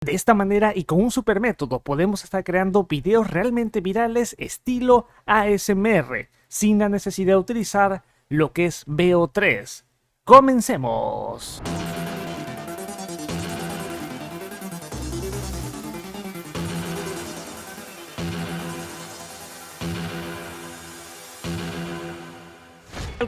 De esta manera y con un super método podemos estar creando videos realmente virales estilo ASMR sin la necesidad de utilizar lo que es VO3. ¡Comencemos!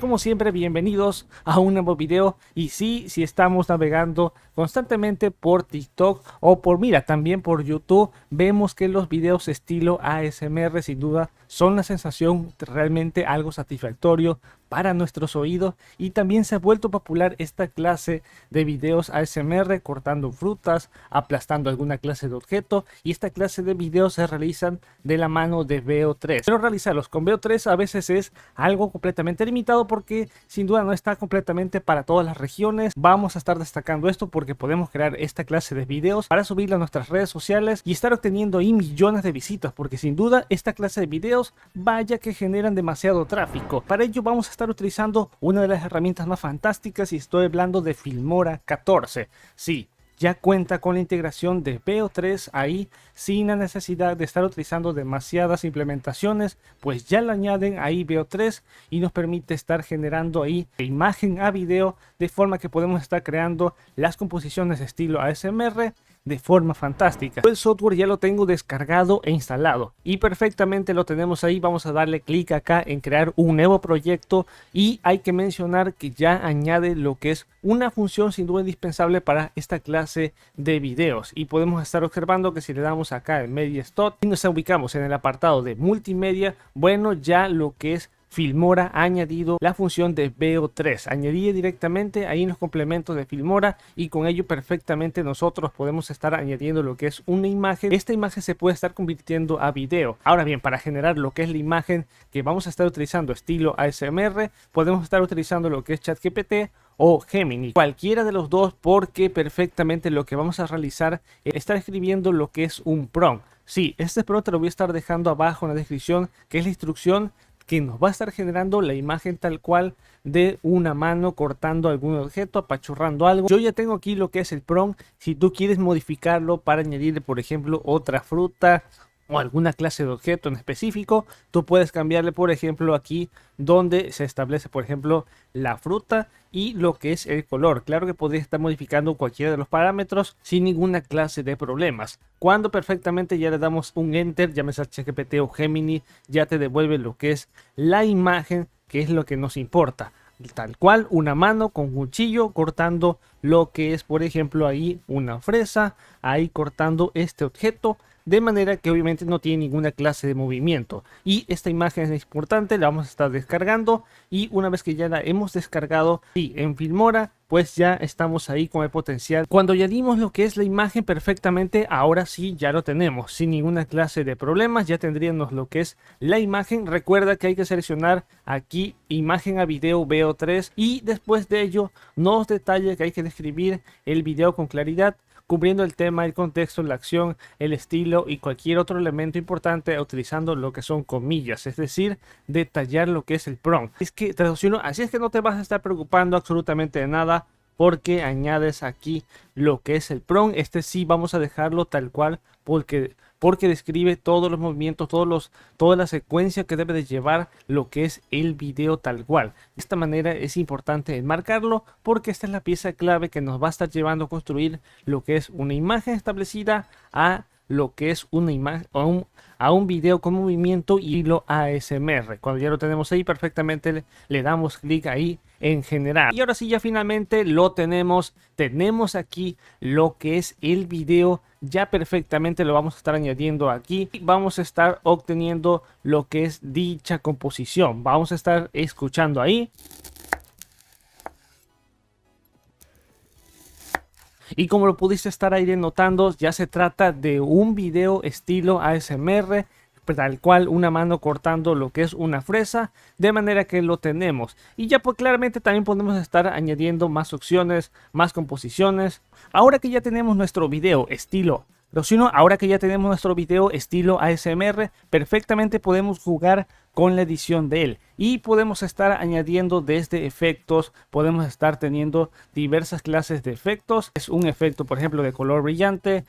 Como siempre, bienvenidos a un nuevo video. Y sí, si estamos navegando constantemente por TikTok o también por YouTube, vemos que los videos estilo ASMR sin duda son una sensación realmente algo satisfactorio para nuestros oídos, y también se ha vuelto popular esta clase de videos ASMR cortando frutas, aplastando alguna clase de objeto, y esta clase de videos se realizan de la mano de VO3. Pero realizarlos con VO3 a veces es algo completamente limitado porque sin duda no está completamente para todas las regiones. Vamos a estar destacando esto porque podemos crear esta clase de videos para subirla a nuestras redes sociales y estar obteniendo ahí millones de visitas, porque sin duda esta clase de videos vaya que generan demasiado tráfico. Para ello vamos a estar utilizando una de las herramientas más fantásticas y estoy hablando de Filmora 14. Sí, ya cuenta con la integración de VO3 ahí sin la necesidad de estar utilizando demasiadas implementaciones, pues ya le añaden ahí VO3 y nos permite estar generando ahí de imagen a video, de forma que podemos estar creando las composiciones estilo ASMR de forma fantástica. El software ya lo tengo descargado e instalado y perfectamente lo tenemos ahí. Vamos a darle clic acá en crear un nuevo proyecto, y hay que mencionar que ya añade lo que es una función sin duda indispensable para esta clase de videos, y podemos estar observando que si le damos acá en Media Stock y nos ubicamos en el apartado de multimedia, bueno, ya lo que es Filmora ha añadido la función de VO3. Añadí directamente ahí en los complementos de Filmora, y con ello perfectamente nosotros podemos estar añadiendo lo que es una imagen. Esta imagen se puede estar convirtiendo a video. Ahora bien, para generar lo que es la imagen que vamos a estar utilizando estilo ASMR, podemos estar utilizando lo que es ChatGPT o Gemini, cualquiera de los dos, porque perfectamente lo que vamos a realizar es estar escribiendo lo que es un prompt. Sí, este prompt te lo voy a estar dejando abajo en la descripción, que es la instrucción que nos va a estar generando la imagen tal cual de una mano cortando algún objeto, apachurrando algo. Yo ya tengo aquí lo que es el prompt. Si tú quieres modificarlo para añadir, por ejemplo, otra fruta o alguna clase de objeto en específico, tú puedes cambiarle, por ejemplo, aquí donde se establece, por ejemplo, la fruta y lo que es el color. Claro que podría estar modificando cualquiera de los parámetros sin ninguna clase de problemas. Cuando perfectamente ya le damos un enter, llámese ChatGPT o Gemini, ya te devuelve lo que es la imagen, que es lo que nos importa. Tal cual, una mano con cuchillo cortando lo que es, por ejemplo, ahí una fresa, ahí cortando este objeto, de manera que obviamente no tiene ninguna clase de movimiento. Y esta imagen es importante, la vamos a estar descargando, y una vez que ya la hemos descargado y en Filmora, pues ya estamos ahí con el potencial. Cuando ya dimos lo que es la imagen perfectamente, ahora sí ya lo tenemos sin ninguna clase de problemas. Ya tendríamos lo que es la imagen. Recuerda que hay que seleccionar aquí imagen a video VO3, y después de ello nos detalla que hay que describir el video con claridad, cubriendo el tema, el contexto, la acción, el estilo y cualquier otro elemento importante, utilizando lo que son comillas, es decir, detallar lo que es el prompt. Es que traducción, así es que no te vas a estar preocupando absolutamente de nada, porque añades aquí lo que es el prompt. Este sí vamos a dejarlo tal cual, porque describe todos los movimientos, toda la secuencia que debe de llevar lo que es el video tal cual. De esta manera es importante enmarcarlo, porque esta es la pieza clave que nos va a estar llevando a construir lo que es una imagen establecida a lo que es una imagen, a un video con movimiento y lo ASMR. Cuando ya lo tenemos ahí perfectamente, le damos clic ahí en general. Y ahora sí, ya finalmente lo tenemos. Tenemos aquí lo que es el video. Ya perfectamente lo vamos a estar añadiendo aquí. Y vamos a estar obteniendo lo que es dicha composición. Vamos a estar escuchando ahí. Y como lo pudiste estar ahí notando, ya se trata de un video estilo ASMR, tal cual una mano cortando lo que es una fresa, de manera que lo tenemos. Y ya pues claramente también podemos estar añadiendo más opciones, más composiciones. Ahora que ya tenemos nuestro video estilo Pero si no, ahora que ya tenemos nuestro video estilo ASMR, perfectamente podemos jugar con la edición de él y podemos estar añadiendo desde efectos, podemos estar teniendo diversas clases de efectos. Es un efecto, por ejemplo, de color brillante,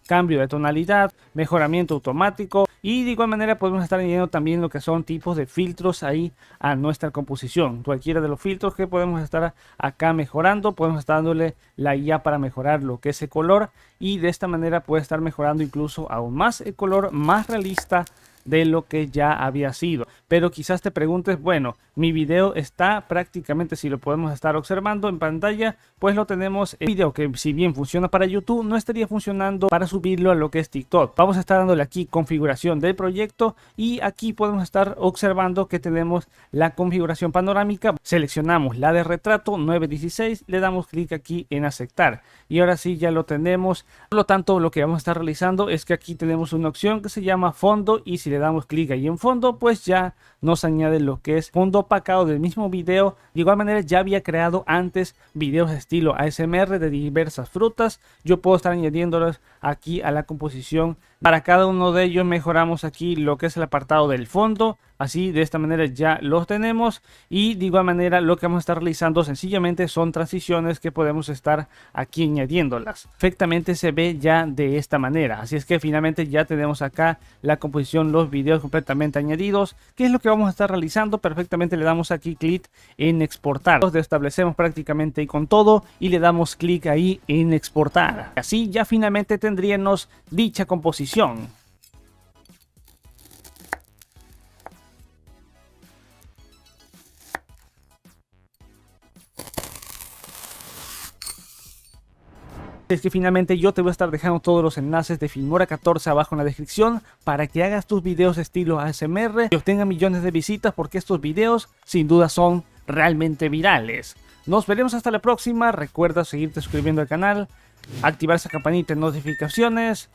cambio de tonalidad, mejoramiento automático, y de igual manera podemos estar añadiendo también lo que son tipos de filtros ahí a nuestra composición. Cualquiera de los filtros que podemos estar acá mejorando, podemos estar dándole la IA para mejorar lo que es el color, y de esta manera puede estar mejorando incluso aún más el color, más realista de lo que ya había sido. Pero quizás te preguntes, bueno, mi video está prácticamente, si lo podemos estar observando en pantalla, pues lo tenemos el video que, si bien funciona para YouTube, no estaría funcionando para subirlo a lo que es TikTok. Vamos a estar dándole aquí configuración del proyecto, y aquí podemos estar observando que tenemos la configuración panorámica. Seleccionamos la de retrato 9:16, le damos clic aquí en aceptar, y ahora sí ya lo tenemos. Por lo tanto, lo que vamos a estar realizando es que aquí tenemos una opción que se llama fondo, y si le damos clic ahí en fondo, pues ya nos añade lo que es fondo opacado del mismo video. De igual manera, ya había creado antes videos estilo ASMR de diversas frutas. Yo puedo estar añadiéndolos aquí a la composición. Para cada uno de ellos mejoramos aquí lo que es el apartado del fondo. Así, de esta manera ya los tenemos, y de igual manera lo que vamos a estar realizando sencillamente son transiciones que podemos estar aquí añadiéndolas. Perfectamente se ve ya de esta manera. Así es que finalmente ya tenemos acá la composición, los videos completamente añadidos. ¿Qué es lo que vamos a estar realizando? Perfectamente le damos aquí clic en exportar. Los establecemos prácticamente y con todo, y le damos clic ahí en exportar. Así ya finalmente tendríamos dicha composición. Es que finalmente yo te voy a estar dejando todos los enlaces de Filmora 14 abajo en la descripción para que hagas tus videos estilo ASMR y obtengan millones de visitas, porque estos videos sin duda son realmente virales. Nos veremos hasta la próxima. Recuerda seguirte suscribiendo al canal, activar esa campanita de notificaciones.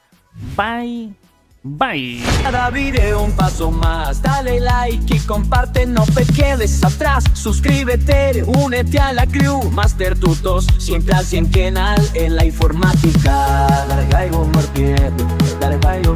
Bye. Bye. Cada video un paso más, dale like y comparte, no te quedes atrás. Suscríbete, únete a la crew, Master Tutos, siempre al 100 canal en la informática. Dale, caigo, dale, caigo,